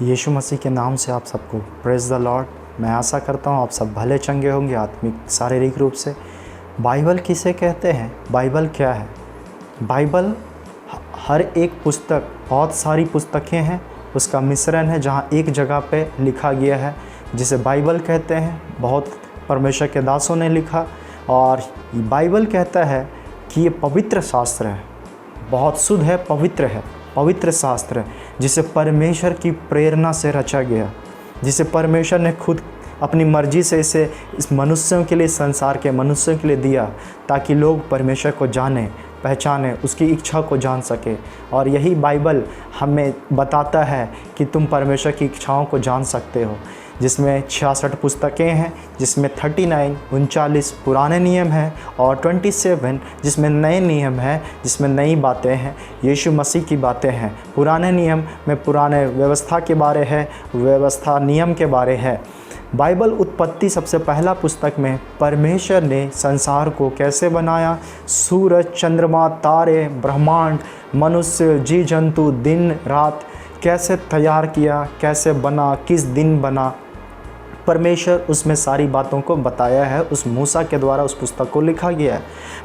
यीशु मसीह के नाम से आप सबको प्रेज़ द लॉर्ड। मैं आशा करता हूँ आप सब भले चंगे होंगे आत्मिक शारीरिक रूप से। बाइबल किसे कहते हैं? बाइबल क्या है? बाइबल हर एक पुस्तक, बहुत सारी पुस्तकें हैं, उसका मिश्रण है जहाँ एक जगह पे लिखा गया है जिसे बाइबल कहते हैं। बहुत परमेश्वर के दासों ने लिखा और बाइबल कहता है कि ये पवित्र शास्त्र है, बहुत शुद्ध है, पवित्र शास्त्र है जिसे परमेश्वर की प्रेरणा से रचा गया, जिसे परमेश्वर ने खुद अपनी मर्जी से इसे इस मनुष्यों के लिए, संसार के मनुष्यों के लिए दिया ताकि लोग परमेश्वर को जाने, पहचाने, उसकी इच्छा को जान सके। और यही बाइबल हमें बताता है कि तुम परमेश्वर की इच्छाओं को जान सकते हो, जिसमें 66 पुस्तकें हैं, जिसमें 39 पुराने नियम हैं और 27 जिसमें नए नियम हैं, जिसमें नई बातें हैं, यीशु मसीह की बातें हैं। पुराने नियम में पुराने व्यवस्था के बारे है, व्यवस्था नियम के बारे है। बाइबल उत्पत्ति सबसे पहला पुस्तक में परमेश्वर ने संसार को कैसे बनाया, सूरज, चंद्रमा, तारे, ब्रह्मांड, मनुष्य, जीव जंतु, दिन रात कैसे तैयार किया, कैसे बना, किस दिन बना, परमेश्वर उसमें सारी बातों को बताया है। उस मूसा के द्वारा उस पुस्तक को लिखा गया है।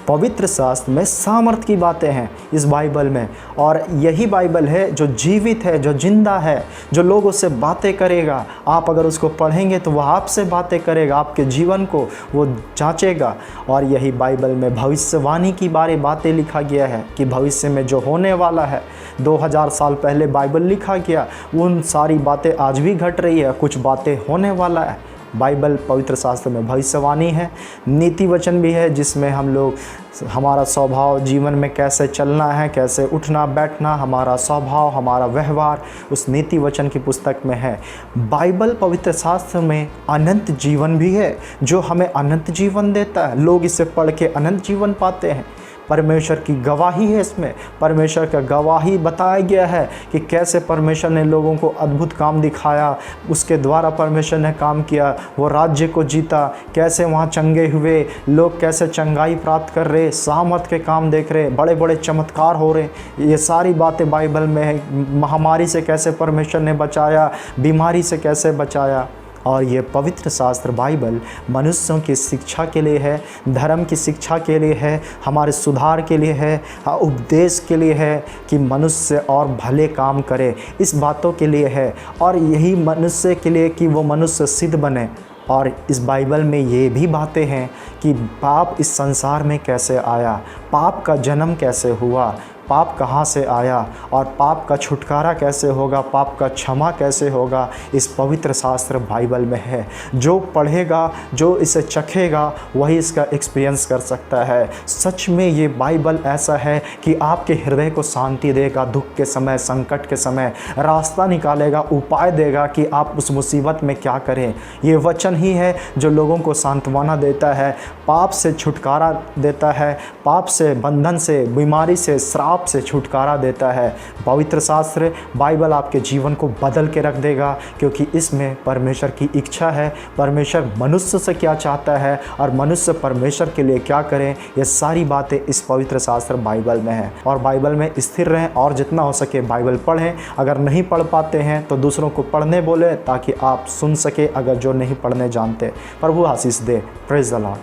पवित्र शास्त्र में सामर्थ की बातें हैं इस बाइबल में, और यही बाइबल है जो जीवित है, जो जिंदा है, जो लोगों से बातें करेगा। आप अगर उसको पढ़ेंगे तो वह आपसे बातें करेगा, आपके जीवन को वो जांचेगा। और यही बाइबल में भविष्यवाणी की बातें लिखा गया है कि भविष्य में जो होने वाला है, 2000 साल पहले बाइबल लिखा गया, उन सारी बातें आज भी घट रही है, कुछ बातें होने वाला है। बाइबल पवित्र शास्त्र में भविष्यवाणी है, नीति वचन भी है जिसमें हम लोग हमारा स्वभाव, जीवन में कैसे चलना है, कैसे उठना बैठना, हमारा स्वभाव, हमारा व्यवहार उस नीति वचन की पुस्तक में है। बाइबल पवित्र शास्त्र में अनंत जीवन भी है जो हमें अनंत जीवन देता है। लोग इसे पढ़ के अनंत जीवन पाते हैं। परमेश्वर की गवाही है इसमें, परमेश्वर का गवाही बताया गया है कि कैसे परमेश्वर ने लोगों को अद्भुत काम दिखाया, उसके द्वारा परमेश्वर ने काम किया, वो राज्य को जीता, कैसे वहाँ चंगे हुए लोग, कैसे चंगाई प्राप्त कर रहे, सामर्थ के काम देख रहे, बड़े बड़े चमत्कार हो रहे। ये सारी बातें बाइबल में है। महामारी से कैसे परमेश्वर ने बचाया, बीमारी से कैसे बचाया। और ये पवित्र शास्त्र बाइबल मनुष्यों की शिक्षा के लिए है, धर्म की शिक्षा के लिए है, हमारे सुधार के लिए है, उपदेश के लिए है कि मनुष्य और भले काम करे, इस बातों के लिए है। और यही मनुष्य के लिए कि वो मनुष्य सिद्ध बने। और इस बाइबल में ये भी बातें हैं कि पाप इस संसार में कैसे आया, पाप का जन्म कैसे हुआ, पाप कहाँ से आया और पाप का छुटकारा कैसे होगा, पाप का क्षमा कैसे होगा, इस पवित्र शास्त्र बाइबल में है। जो पढ़ेगा, जो इसे चखेगा, वही इसका एक्सपीरियंस कर सकता है। सच में ये बाइबल ऐसा है कि आपके हृदय को शांति देगा, दुख के समय, संकट के समय रास्ता निकालेगा, उपाय देगा कि आप उस मुसीबत में क्या करें। ये वचन ही है जो लोगों को सांत्वना देता है, पाप से छुटकारा देता है, पाप से, बंधन से, बीमारी से, श्राप से छुटकारा देता है। पवित्र शास्त्र बाइबल आपके जीवन को बदल के रख देगा, क्योंकि इसमें परमेश्वर की इच्छा है, परमेश्वर मनुष्य से क्या चाहता है और मनुष्य परमेश्वर के लिए क्या करें, ये सारी बातें इस पवित्र शास्त्र बाइबल में है। और बाइबल में स्थिर रहें और जितना हो सके बाइबल पढ़ें। अगर नहीं पढ़ पाते हैं तो दूसरों को पढ़ने बोले ताकि आप सुन सके, अगर जो नहीं पढ़ने जानते। प्रभु आशीष दे। Praise the Lord.